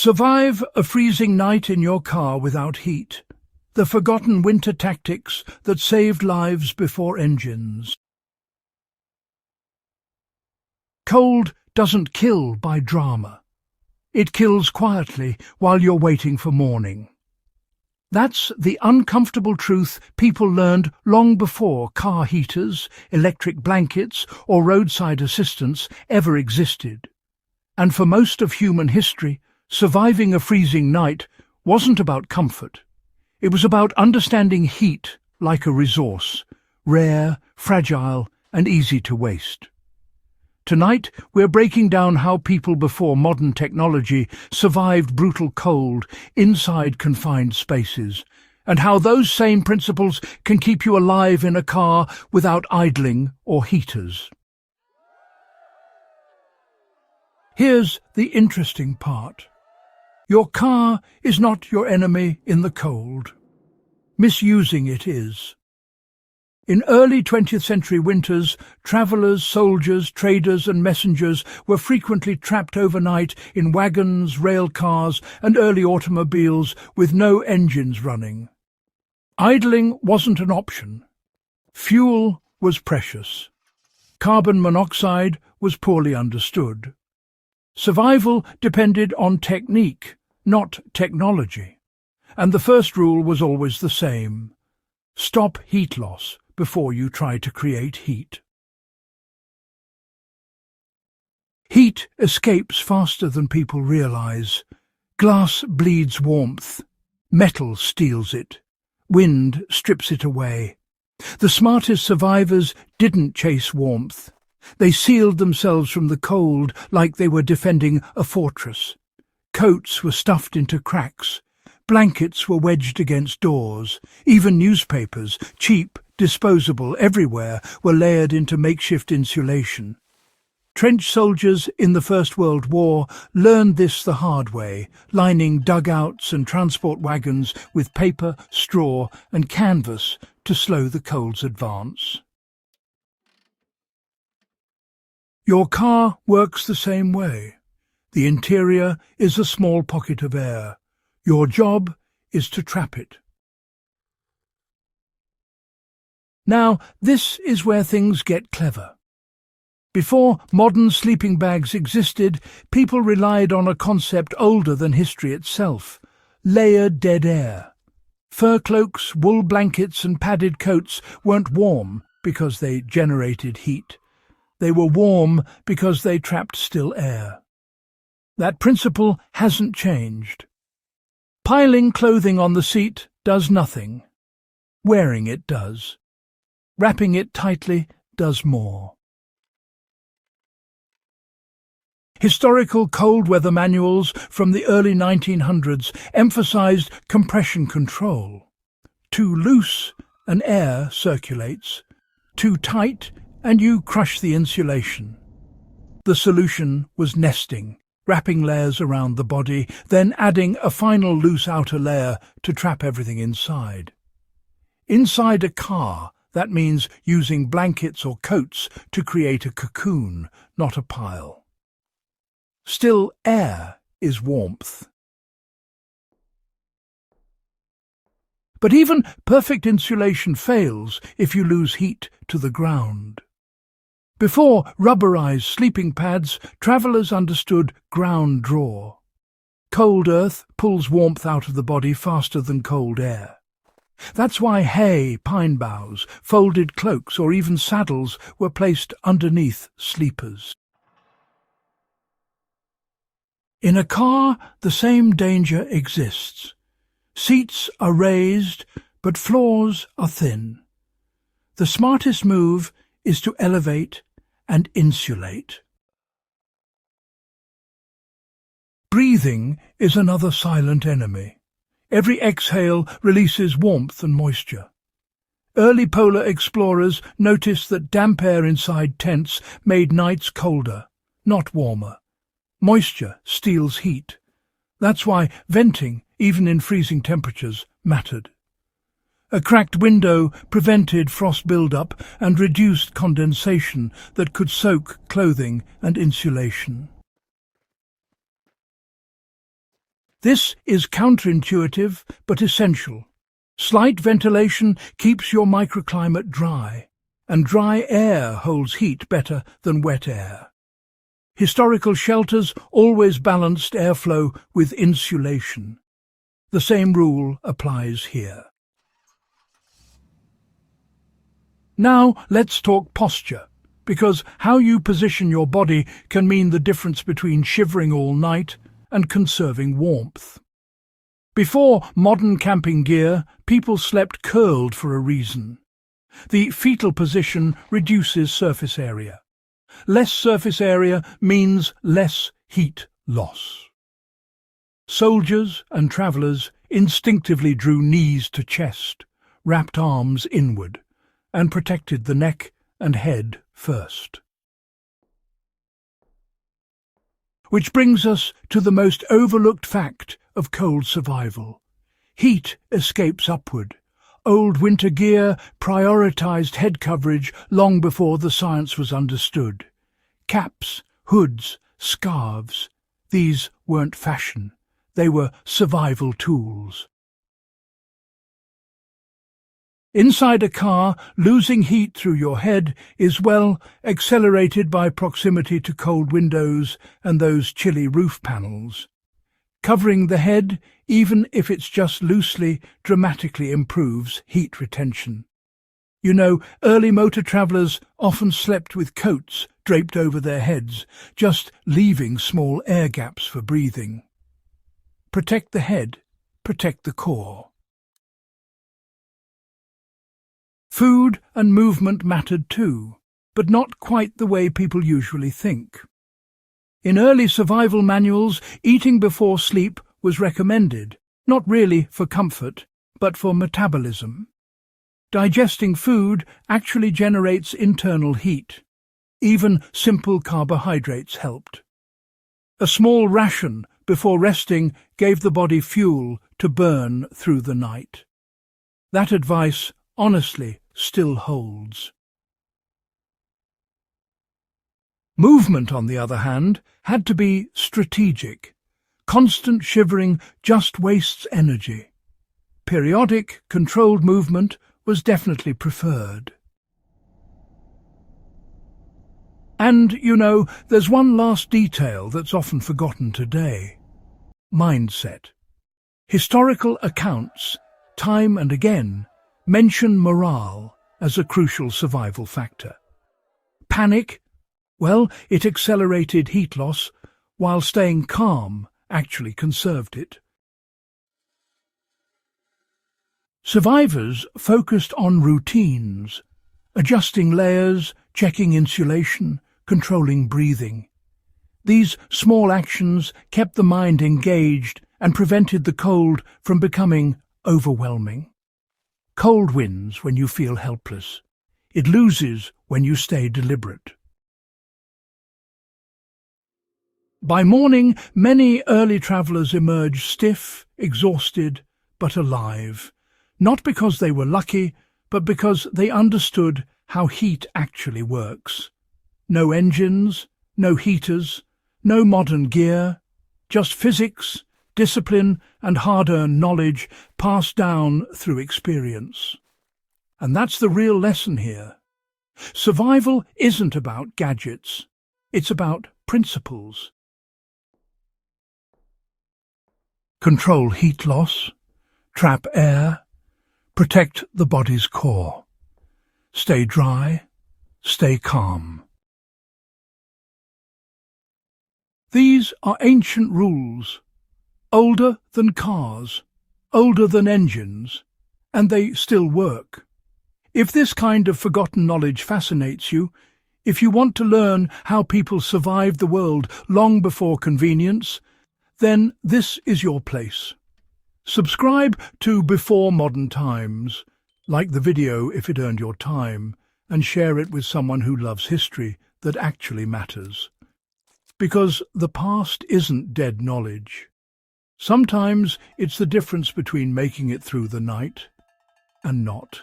Survive a freezing night in your car without heat. The forgotten winter tactics that saved lives before engines. Cold doesn't kill by drama. It kills quietly while you're waiting for morning. That's the uncomfortable truth people learned long before car heaters, electric blankets, or roadside assistance ever existed. And for most of human history, surviving a freezing night wasn't about comfort. It was about understanding heat like a resource, rare, fragile, and easy to waste. Tonight, we're breaking down how people before modern technology survived brutal cold inside confined spaces, and how those same principles can keep you alive in a car without idling or heaters. Here's the interesting part. Your car is not your enemy in the cold. Misusing it is. In early 20th century winters, travellers, soldiers, traders and messengers were frequently trapped overnight in wagons, rail cars and early automobiles with no engines running. Idling wasn't an option. Fuel was precious. Carbon monoxide was poorly understood. Survival depended on technique, not technology. And the first rule was always the same. Stop heat loss before you try to create heat. Heat escapes faster than people realize. Glass bleeds warmth. Metal steals it. Wind strips it away. The smartest survivors didn't chase warmth. They sealed themselves from the cold like they were defending a fortress. Coats were stuffed into cracks. Blankets were wedged against doors. Even newspapers, cheap, disposable, everywhere, were layered into makeshift insulation. Trench soldiers in the First World War learned this the hard way, lining dugouts and transport wagons with paper, straw and canvas to slow the cold's advance. Your car works the same way. The interior is a small pocket of air. Your job is to trap it. Now, this is where things get clever. Before modern sleeping bags existed, people relied on a concept older than history itself: layered dead air. Fur cloaks, wool blankets and padded coats weren't warm because they generated heat. They were warm because they trapped still air. That principle hasn't changed. Piling clothing on the seat does nothing. Wearing it does. Wrapping it tightly does more. Historical cold weather manuals from the early 1900s emphasized compression control. Too loose and air circulates. Too tight and you crush the insulation. The solution was nesting, wrapping layers around the body, then adding a final loose outer layer to trap everything inside. Inside a car, that means using blankets or coats to create a cocoon, not a pile. Still, air is warmth. But even perfect insulation fails if you lose heat to the ground. Before rubberized sleeping pads, travellers understood ground draw. Cold earth pulls warmth out of the body faster than cold air. That's why hay, pine boughs, folded cloaks or even saddles were placed underneath sleepers. In a car, the same danger exists. Seats are raised, but floors are thin. The smartest move is to elevate and insulate. Breathing is another silent enemy. Every exhale releases warmth and moisture. Early polar explorers noticed that damp air inside tents made nights colder, not warmer. Moisture steals heat. That's why venting, even in freezing temperatures, mattered. A cracked window prevented frost build-up and reduced condensation that could soak clothing and insulation. This is counterintuitive but essential. Slight ventilation keeps your microclimate dry, and dry air holds heat better than wet air. Historical shelters always balanced airflow with insulation. The same rule applies here. Now let's talk posture, because how you position your body can mean the difference between shivering all night and conserving warmth. Before modern camping gear, people slept curled for a reason. The fetal position reduces surface area. Less surface area means less heat loss. Soldiers and travellers instinctively drew knees to chest, wrapped arms inward, and protected the neck and head first. Which brings us to the most overlooked fact of cold survival. Heat escapes upward. Old winter gear prioritized head coverage long before the science was understood. Caps, hoods, scarves, these weren't fashion. They were survival tools. Inside a car, losing heat through your head is, well, accelerated by proximity to cold windows and those chilly roof panels. Covering the head, even if it's just loosely, dramatically improves heat retention. You know, early motor travellers often slept with coats draped over their heads, just leaving small air gaps for breathing. Protect the head, protect the core. Food and movement mattered too, but not quite the way people usually think. In early survival manuals, eating before sleep was recommended, not really for comfort, but for metabolism. Digesting food actually generates internal heat. Even simple carbohydrates helped. A small ration before resting gave the body fuel to burn through the night. That advice, honestly, still holds. Movement, on the other hand, had to be strategic. Constant shivering just wastes energy. Periodic, controlled movement was definitely preferred. And, you know, there's one last detail that's often forgotten today. Mindset. Historical accounts, time and again, mention morale as a crucial survival factor. Panic, well, it accelerated heat loss, while staying calm actually conserved it. Survivors focused on routines, adjusting layers, checking insulation, controlling breathing. These small actions kept the mind engaged and prevented the cold from becoming overwhelming. Cold wins when you feel helpless. It loses when you stay deliberate. By morning, many early travellers emerged stiff, exhausted, but alive, not because they were lucky, but because they understood how heat actually works. No engines, no heaters, no modern gear, just physics, discipline and hard-earned knowledge passed down through experience. And that's the real lesson here. Survival isn't about gadgets, it's about principles. Control heat loss, trap air, protect the body's core. Stay dry, stay calm. These are ancient rules, older than cars, older than engines, and they still work. If this kind of forgotten knowledge fascinates you, if you want to learn how people survived the world long before convenience, then this is your place. Subscribe to Before Modern Times, like the video if it earned your time, and share it with someone who loves history that actually matters. Because the past isn't dead knowledge. Sometimes it's the difference between making it through the night and not.